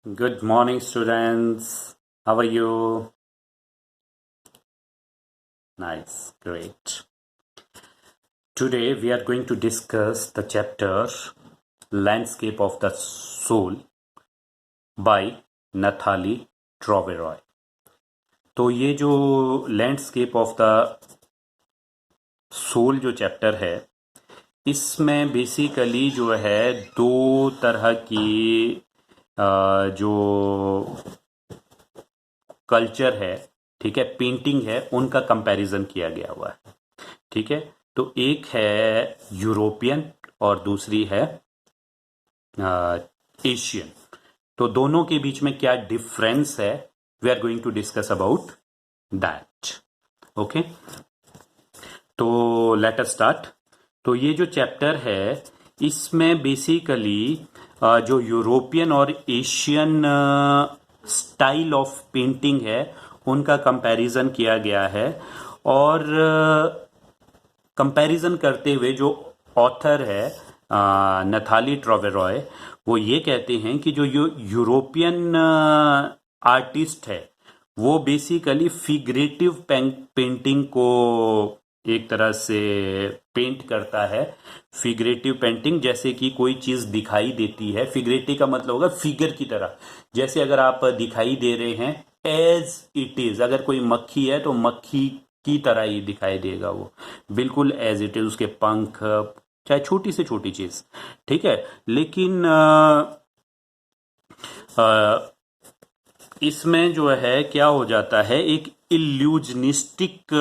Good morning, students. How are you? Nice, great. Today we are going to discuss the chapter Landscape of the Soul by Nathalie Troveroy. तो ये जो landscape of the soul जो chapter है, इसमें basically जो है दो तरह की जो कल्चर है, ठीक है, पेंटिंग है, उनका कंपैरिजन किया गया हुआ है। ठीक है, तो एक है यूरोपियन और दूसरी है एशियन। तो दोनों के बीच में क्या डिफरेंस है, we are going to discuss about that. Okay, तो लेट अस स्टार्ट। तो ये जो चैप्टर है, इसमें बेसिकली जो यूरोपियन और एशियन स्टाइल ऑफ पेंटिंग है, उनका कंपैरिजन किया गया है। और कंपैरिजन करते हुए जो ऑथर है नथाली ट्रोवेरॉय, वो ये कहते हैं कि जो यूरोपियन आर्टिस्ट है, वो बेसिकली फिगरेटिव पेंटिंग को एक तरह से पेंट करता है। फिगरेटिव पेंटिंग, जैसे कि कोई चीज दिखाई देती है, फिगरेटिव का मतलब होगा फिगर की तरह। जैसे अगर आप दिखाई दे रहे हैं एज इट इज, अगर कोई मक्खी है तो मक्खी की तरह ही दिखाई देगा, वो बिल्कुल एज इट इज, उसके पंख, चाहे छोटी से छोटी चीज। ठीक है, लेकिन इसमें जो है क्या हो जाता है, एक इल्यूजनिस्टिक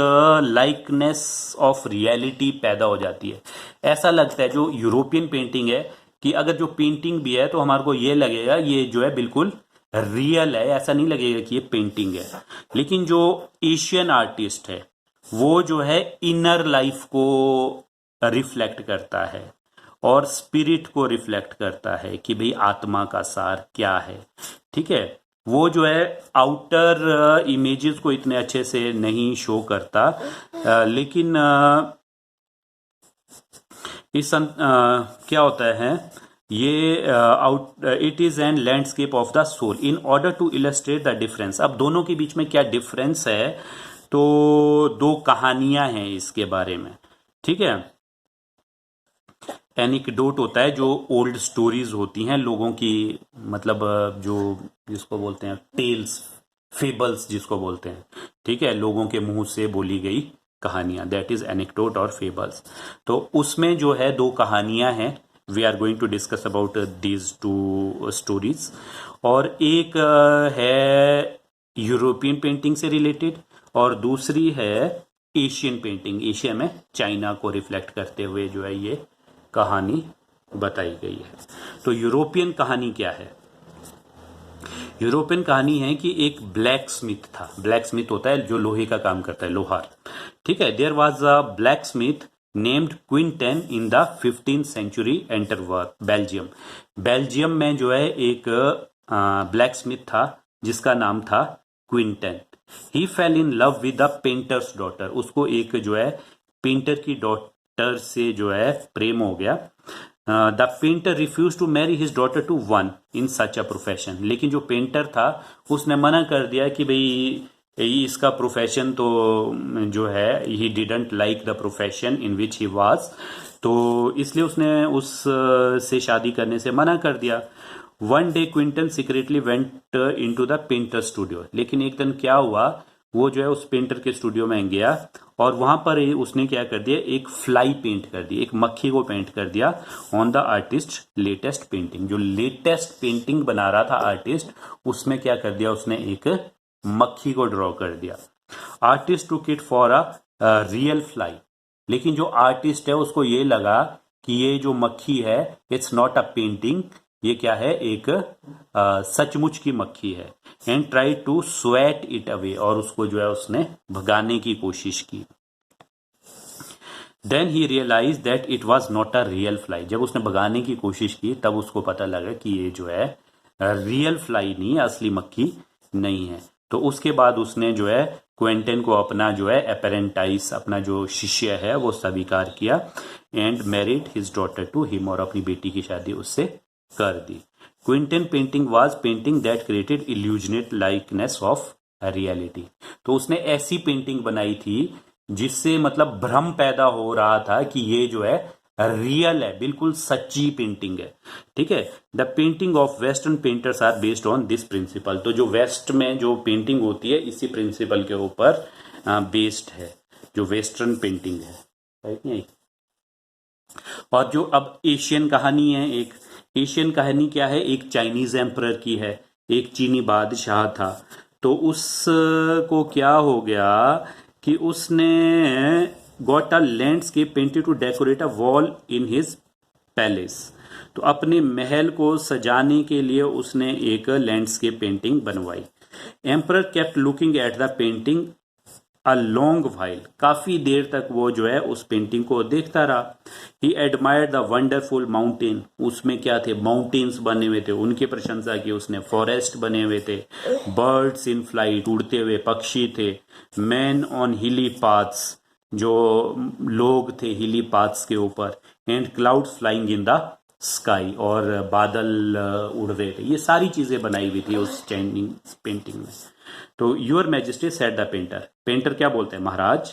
लाइकनेस ऑफ रियलिटी पैदा हो जाती है। ऐसा लगता है जो यूरोपियन पेंटिंग है, कि अगर जो पेंटिंग भी है तो हमारे को ये लगेगा ये जो है बिल्कुल रियल है, ऐसा नहीं लगेगा कि ये पेंटिंग है। लेकिन जो एशियन आर्टिस्ट है, वो जो है इनर लाइफ को रिफ्लेक्ट करता है और स्पिरिट को रिफ्लेक्ट करता है कि भाई आत्मा का सार क्या है। ठीक है, वो जो है आउटर इमेजेस को इतने अच्छे से नहीं शो करता, लेकिन क्या होता है, ये it is an landscape of the soul in order to illustrate the difference. अब दोनों के बीच में क्या डिफरेंस है, तो दो कहानियां हैं इसके बारे में। ठीक है, एनिकडोट होता है, जो ओल्ड स्टोरीज होती हैं लोगों की, मतलब जो जिसको बोलते हैं टेल्स, फेबल्स जिसको बोलते हैं। ठीक है, लोगों के मुंह से बोली गई कहानियां, दैट इज एनिकडोट और फेबल्स। तो उसमें जो है दो कहानियां हैं, we are going to discuss about these two stories. और एक है यूरोपियन पेंटिंग से रिलेटेड और दूसरी है एशियन पेंटिंग, एशिया में चाइना को रिफ्लेक्ट करते हुए जो है ये कहानी बताई गई है। तो यूरोपियन कहानी क्या है? यूरोपियन कहानी है कि एक ब्लैक स्मिथ था। ब्लैक स्मिथ होता है जो लोहे का काम करता है, लोहार। ठीक है, there was a blacksmith named Quinten in the 15th century Antwerp, Belgium. Belgium में जो है एक ब्लैक स्मिथ था जिसका नाम था Quinton. He fail in love with the painters daughter. उसको एक जो है पेंटर की डॉटर से जो है प्रेम हो गया। The painter refuse to marry his daughter to one in such a profession. लेकिन जो पेंटर था उसने मना कर दिया कि भाई इसका प्रोफेशन तो जो है, he didn't like the profession in which he was, तो इसलिए उसने उस से शादी करने से मना कर दिया। One day Quentin secretly went in to the painter studio. लेकिन एक दिन क्या हुआ, वो जो है उस पेंटर के स्टूडियो में गया और वहां पर उसने क्या कर दिया, एक फ्लाई पेंट कर दी, एक मक्खी को पेंट कर दिया on the artist latest painting. जो लेटेस्ट पेंटिंग बना रहा था आर्टिस्ट, उसमें क्या कर दिया, उसने एक मक्खी को ड्रॉ कर दिया। Artist took it for a real fly. लेकिन जो आर्टिस्ट है उसको ये लगा कि ये जो मक्खी है, इट्स नॉट अ पेंटिंग, ये क्या है, एक सचमुच की मक्खी है। And try to swat it away, और उसको जो है उसने भगाने की कोशिश की। Then he realize that it was not a real fly. जब उसने भगाने की कोशिश की तब उसको पता लगा कि ये जो है रियल फ्लाई नहीं है, असली मक्खी नहीं है। तो उसके बाद उसने जो है क्वेंटन को अपना जो है अपेरेंटाइज, अपना जो शिष्य है, वो स्वीकार किया and married his daughter to him, और अपनी बेटी की शादी उससे कर दी। Quinten painting was painting that created illusionate likeness of reality. तो उसने ऐसी पेंटिंग बनाई थी जिससे मतलब भ्रम पैदा हो रहा था कि ये जो है रियल है, बिल्कुल सच्ची पेंटिंग है। ठीक है, the painting of western painters are based on this principle. तो जो वेस्ट में जो पेंटिंग होती है इसी प्रिंसिपल के ऊपर बेस्ड है, जो वेस्टर्न पेंटिंग है, राइट नहीं। और जो अब एशियन कहानी है, एक एशियन कहानी क्या है, एक चाइनीज एम्परर की है, एक चीनी बादशाह था। तो उसको क्या हो गया कि उसने got a landscape painted to decorate a wall in his palace. तो अपने महल को सजाने के लिए उसने एक लैंडस्केप पेंटिंग बनवाई। Emperor kept looking at the painting a long while, काफी देर तक वो जो है उस पेंटिंग को देखता रहा। ही एडमायर्ड द वंडरफुल माउंटेन, उसमें क्या थे, माउंटेन्स बने हुए थे, उनकी प्रशंसा की उसने। फॉरेस्ट बने हुए थे, बर्ड्स इन फ्लाइट, उड़ते हुए पक्षी थे। मैन ऑन हिली पाथ्स, जो लोग थे हिली पाथ्स के ऊपर। And clouds flying in the sky, और बादल उड़ रहे थे। ये सारी चीजें बनाई हुई थी उस चाइनीज पेंटिंग में। तो your majesty said the painter, painter क्या बोलते हैं, महाराज,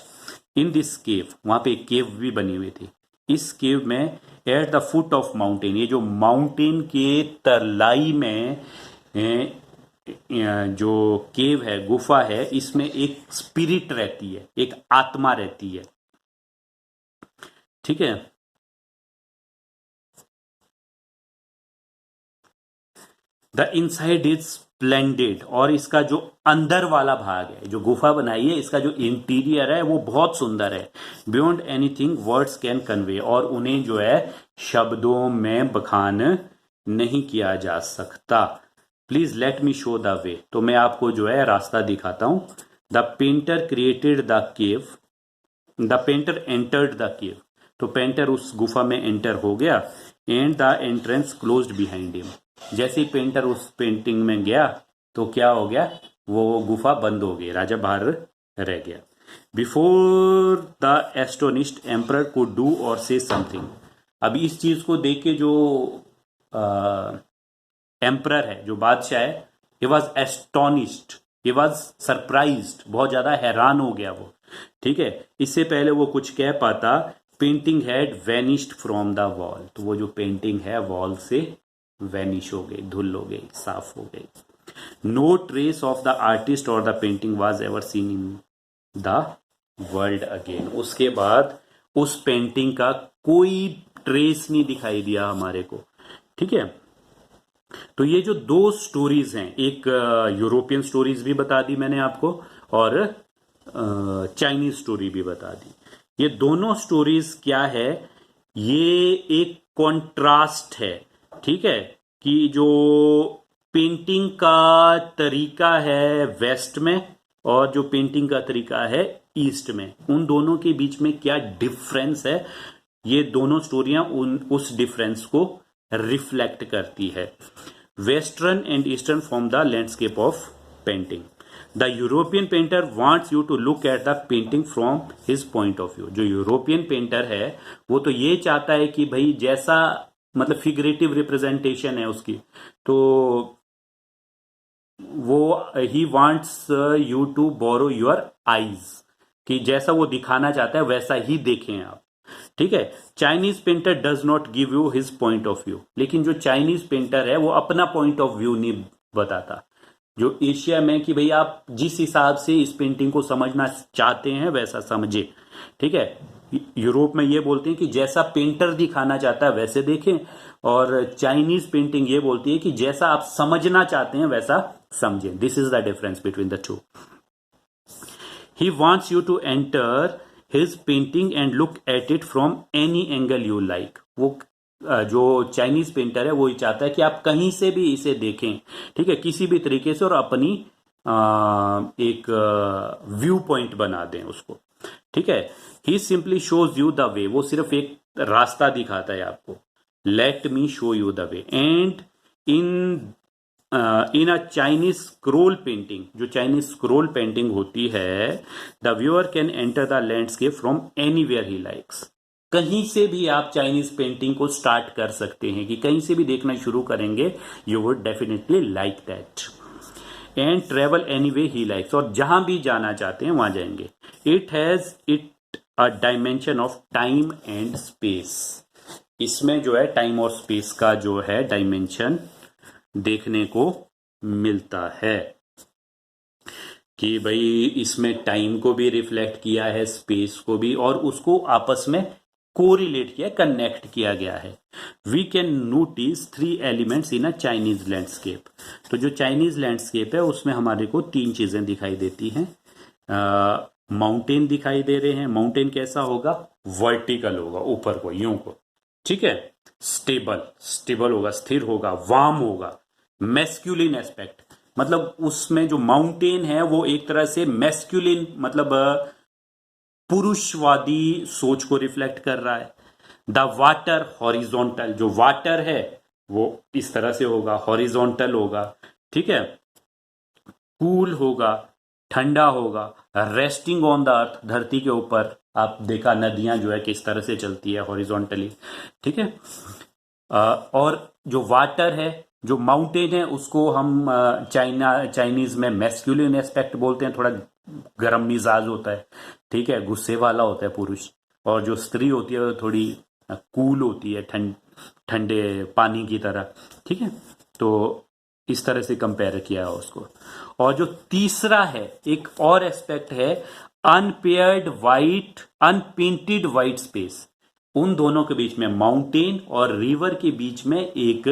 इन दिस केव, वहां पे एक केव भी बनी हुई थी। इस केव में at the foot of mountain, ये जो माउंटेन के तरलाई में जो केव है, गुफा है, इसमें एक स्पिरिट रहती है, एक आत्मा रहती है। ठीक है, द इनसाइड इज स्प्लेंडेड, और इसका जो अंदर वाला भाग है, जो गुफा बनाई है, इसका जो इंटीरियर है वो बहुत सुंदर है। Beyond anything words can convey, और उन्हें जो है शब्दों में बखान नहीं किया जा सकता। Please let me show the way, तो मैं आपको जो है रास्ता दिखाता हूं। The painter created the cave, the painter entered the cave, तो पेंटर उस गुफा में एंटर हो गया। And the entrance closed behind him, जैसे ही पेंटर उस पेंटिंग में गया तो क्या हो गया, वो गुफा बंद हो गई, राजा बाहर रह गया। Before the astonished emperor could do और से समथिंग, अभी इस चीज को देख के जो एम्परर है, जो बादशाह है, he was astonished, he was surprised, बहुत ज्यादा हैरान हो गया वो। ठीक है, इससे पहले वो कुछ कह पाता, painting had वेनिश्ड from the wall, तो वो जो पेंटिंग है वॉल से वैनिश हो गई, धुल हो गई, साफ हो गई। No trace of the artist और the painting was ever seen in the world again, उसके बाद उस पेंटिंग का कोई ट्रेस नहीं दिखाई दिया हमारे को। ठीक है, तो ये जो दो स्टोरीज हैं, एक यूरोपियन स्टोरीज भी बता दी मैंने आपको, और चाइनीज स्टोरी भी बता दी। ये दोनों स्टोरीज क्या है, ये एक कॉन्ट्रास्ट है। ठीक है, कि जो पेंटिंग का तरीका है वेस्ट में और जो पेंटिंग का तरीका है ईस्ट में, उन दोनों के बीच में क्या डिफरेंस है, ये दोनों स्टोरियां उस डिफरेंस को रिफ्लेक्ट करती है। Western and eastern form the landscape of painting. The European painter wants you to look at the painting from his point of view, जो यूरोपियन पेंटर है वो तो ये चाहता है कि भाई जैसा मतलब फिगरेटिव रिप्रेजेंटेशन है उसकी, तो वो ही wants you to borrow your eyes, कि जैसा वो दिखाना चाहता है वैसा ही देखें आप। ठीक है, Chinese painter does not give you his point of view, लेकिन जो चाइनीज पेंटर है वो अपना पॉइंट ऑफ व्यू नहीं बताता, जो एशिया में, कि भाई आप जिस हिसाब से इस पेंटिंग को समझना चाहते हैं वैसा समझे। ठीक है, यूरोप में ये बोलते हैं कि जैसा पेंटर दिखाना चाहता है वैसे देखें, और चाइनीज पेंटिंग ये बोलती है कि जैसा आप समझना चाहते हैं वैसा समझें। This is the difference between the two. He wants you to enter his painting and look at it from any angle you like, वो जो चाइनीज पेंटर है वो ही चाहता है कि आप कहीं से भी इसे देखें। ठीक है, किसी भी तरीके से, और अपनी एक व्यू पॉइंट बना दें उसको। ठीक है, he simply shows you the way, वो सिर्फ एक रास्ता दिखाता है आपको। Let me show you the way. And in a Chinese scroll painting, जो चाइनीज स्क्रोल पेंटिंग होती है, the viewer can enter the landscape from anywhere he likes, कहीं से भी आप चाइनीज पेंटिंग को स्टार्ट कर सकते हैं, कि कहीं से भी देखना शुरू करेंगे, you would definitely like that. And travel any way he likes, और जहां भी जाना चाहते हैं वहां जाएंगे। It has it a dimension of time and space, इसमें जो है टाइम और स्पेस का जो है डायमेंशन देखने को मिलता है, कि भाई इसमें टाइम को भी रिफ्लेक्ट किया है, स्पेस को भी, और उसको आपस में कोरिलेट किया, कनेक्ट किया गया है। We can notice 3 elements in a Chinese landscape. तो जो चाइनीज लैंडस्केप है उसमें हमारे को 3 चीजें दिखाई देती हैं। माउंटेन दिखाई दे रहे हैं। माउंटेन कैसा होगा? वर्टिकल होगा, ऊपर को, यूं को, ठीक है। स्टेबल होगा, स्थिर होगा, वार्म होगा। मैस्कुलिन एस्पेक्ट, मतलब उसमें जो माउंटेन है वो एक तरह से मैस्कुलिन, मतलब पुरुषवादी सोच को रिफ्लेक्ट कर रहा है। द वाटर हॉरिजॉन्टल, जो वाटर है वो इस तरह से होगा, हॉरिजॉन्टल होगा, ठीक है। कूल होगा, ठंडा होगा। रेस्टिंग ऑन द अर्थ, धरती के ऊपर, आप देखा नदियां जो है किस तरह से चलती है, हॉरिजॉन्टली, ठीक है। और जो वाटर है, जो माउंटेन है, उसको हम चाइनीज में मैस्कुलिन एस्पेक्ट बोलते हैं, थोड़ा गर्म मिजाज होता है, ठीक है, गुस्से वाला होता है पुरुष। और जो स्त्री होती है वो थोड़ी कूल होती है, ठंडे पानी की तरह, ठीक है। तो इस तरह से कंपेयर किया है उसको। और जो तीसरा है, एक और एस्पेक्ट है, unpaired white, unpainted white space. उन दोनों के बीच में, माउंटेन और रिवर के बीच में एक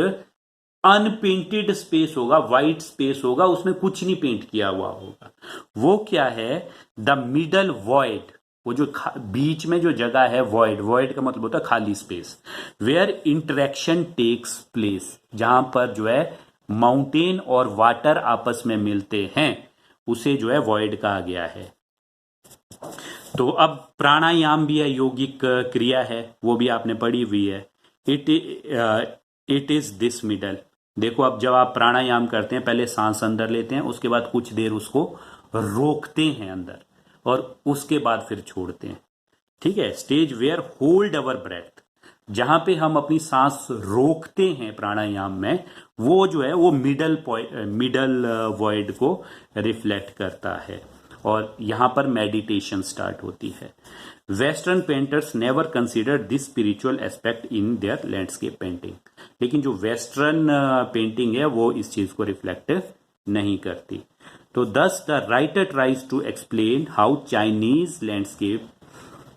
अनपेंटेड स्पेस होगा, वाइट स्पेस होगा, उसमें कुछ नहीं पेंट किया हुआ होगा। वो क्या है? द मिडल वॉइड, वो जो बीच में जो जगह है, वॉइड का मतलब होता है खाली space, where interaction takes place, जहां पर जो है माउंटेन और वाटर आपस में मिलते हैं, उसे जो है वॉइड कहा गया है। तो अब प्राणायाम भी है, यौगिक क्रिया है, वो भी आपने पढ़ी हुई है। It is this middle. देखो, अब जब आप प्राणायाम करते हैं, पहले सांस अंदर लेते हैं, उसके बाद कुछ देर उसको रोकते हैं अंदर, और उसके बाद फिर छोड़ते हैं, ठीक है। Stage where hold our breath, जहां पे हम अपनी सांस रोकते हैं प्राणायाम में, वो जो है वो मिडल वॉइड को रिफ्लेक्ट करता है, और यहां पर मेडिटेशन स्टार्ट होती है। Western painters never consider this spiritual aspect in their landscape painting, लेकिन जो वेस्टर्न पेंटिंग है वो इस चीज को रिफ्लेक्ट नहीं करती। तो thus the writer tries to explain how Chinese landscape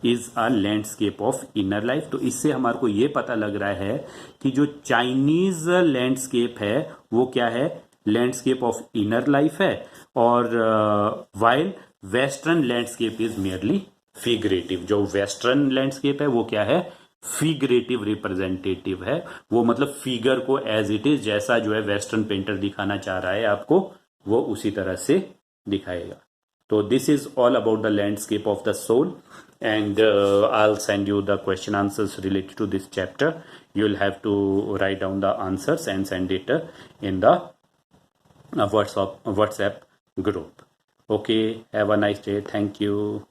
is a landscape of inner life. तो इससे हमारे को ये पता लग रहा है कि जो चाइनीज लैंडस्केप है वो क्या है? लैंडस्केप ऑफ इनर लाइफ है, और while western landscape is merely figurative. जो वेस्टर्न लैंडस्केप है वो क्या है? फिगरेटिव रिप्रेजेंटेटिव है। वो मतलब फिगर को एज इट इज, जैसा जो है वेस्टर्न पेंटर दिखाना चाह रहा है आपको, वो उसी तरह से दिखाएगा। तो this is all about the landscape of the soul, and I'll send you the question answers related to this chapter. You'll have to write down the answers and send it in the WhatsApp group. Okay, have a nice day. Thank you.